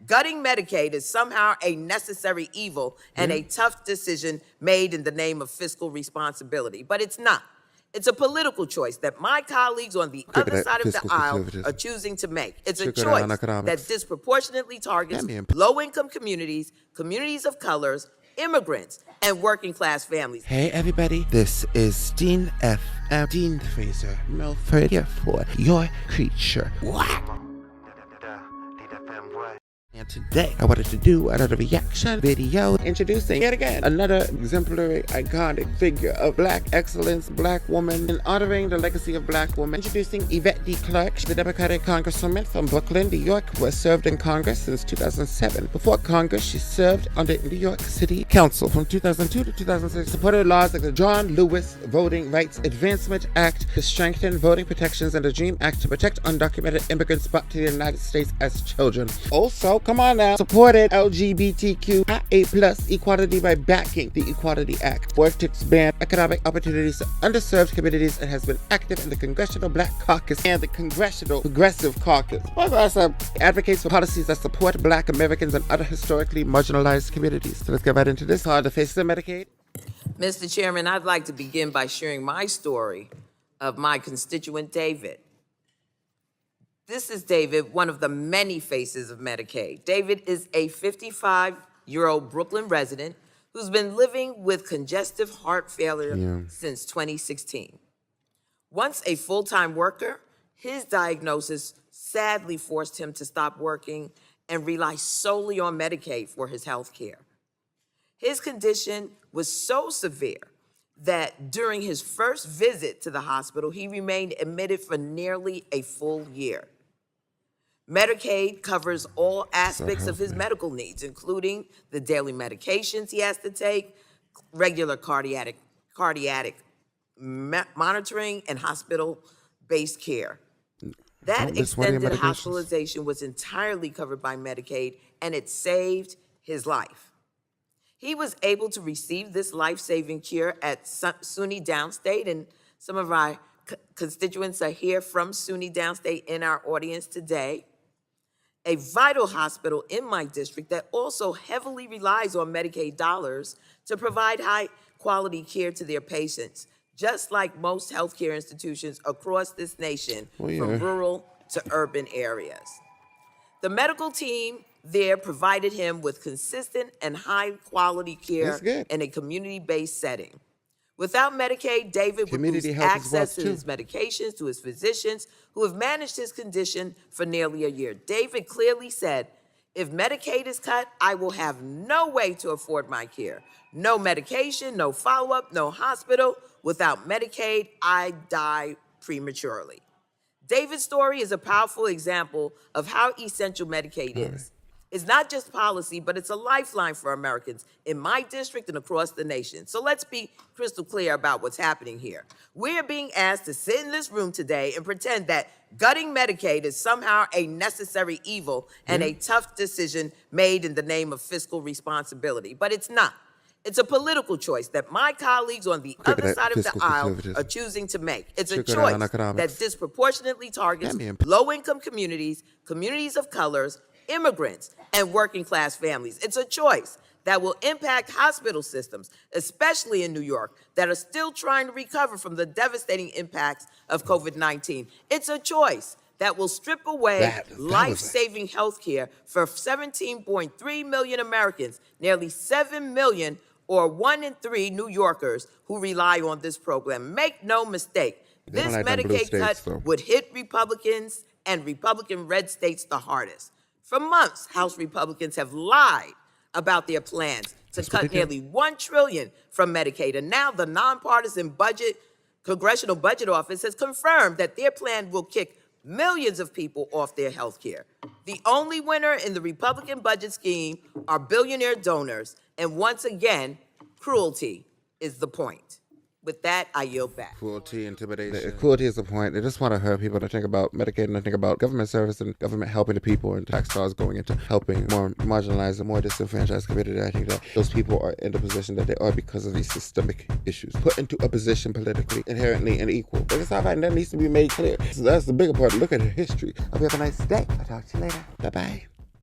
gutting Medicaid is somehow a necessary evil and a tough decision made in the name of fiscal responsibility. But it's not. It's a political choice that my colleagues on the other side of the aisle are choosing to make. It's a choice that disproportionately targets low-income communities, communities of colors, immigrants, and working-class families. Hey everybody, this is Dean Dean Fraser Milford here for Your Creature. What? And today, I wanted to do another reaction video introducing yet again another exemplary, iconic figure of Black excellence, Black woman, and honoring the legacy of Black women. Introducing YVETTE CLARKE, the Democratic Congresswoman from Brooklyn, New York, who has served in Congress since 2007. Before Congress, she served on the New York City Council from 2002 to 2006, supported laws like the John Lewis Voting Rights Advancement Act to strengthen voting protections and the DREAM Act to protect undocumented immigrants brought to the United States as children. Also, come on now, supported LGBTQIA+ equality by backing the Equality Act, worked to expand economic opportunities to underserved communities, and has been active in the Congressional Black Caucus and the Congressional Progressive Caucus. Also advocates for policies that support Black Americans and other historically marginalized communities. So let's get right into this. The faces of Medicaid. Mr. Chairman, I'd like to begin by sharing my story of my constituent, David. This is David, one of the many faces of Medicaid. David is a 55-year-old Brooklyn resident who's been living with congestive heart failure since 2016. Once a full-time worker, his diagnosis sadly forced him to stop working and rely solely on Medicaid for his health care. His condition was so severe that during his first visit to the hospital, he remained admitted for nearly a full year. Medicaid covers all aspects of his medical needs, including the daily medications he has to take, regular cardiac monitoring, and hospital-based care. That extended hospitalization was entirely covered by Medicaid, and it saved his life. He was able to receive this life-saving cure at SUNY Downstate, and some of our constituents are here from SUNY Downstate in our audience today, a vital hospital in my district that also heavily relies on Medicaid dollars to provide high-quality care to their patients, just like most healthcare institutions across this nation, from rural to urban areas. The medical team there provided him with consistent and high-quality care in a community-based setting. Without Medicaid, David would lose access to his medications, to his physicians, who have managed his condition for nearly a year. David clearly said, if Medicaid is cut, I will have no way to afford my care. No medication, no follow-up, no hospital. Without Medicaid, I die prematurely. David's story is a powerful example of how essential Medicaid is. It's not just policy, but it's a lifeline for Americans in my district and across the nation. So let's be crystal clear about what's happening here. We're being asked to sit in this room today and pretend that gutting Medicaid is somehow a necessary evil and a tough decision made in the name of fiscal responsibility. But it's not. It's a political choice that my colleagues on the other side of the aisle are choosing to make. It's a choice that disproportionately targets low-income communities, communities of colors, immigrants, and working-class families. It's a choice that will impact hospital systems, especially in New York, that are still trying to recover from the devastating impacts of COVID-19. It's a choice that will strip away life-saving health care for 17.3 million Americans, nearly 7 million or 1 in 3 New Yorkers who rely on this program. Make no mistake, this Medicaid cut would hit Republicans and Republican-red states the hardest. For months, House Republicans have lied about their plans to cut nearly $1 trillion from Medicaid. And now the nonpartisan Congressional Budget Office has confirmed that their plan will kick millions of people off their health care. The only winner in the Republican budget scheme are billionaire donors. And once again, cruelty is the point. With that, I yield back. Cruelty, intimidation. Cruelty is the point. They just want to hurt people to think about Medicaid and to think about government service and government helping the people and tax dollars going into helping more marginalized and more disenfranchised communities. I think that those people are in the position that they are because of these systemic issues. Put into a position politically, inherently unequal. But it's all right, and that needs to be made clear. So that's the bigger part. Look at the history. Hope you have a nice day. I'll talk to you later. Bye-bye.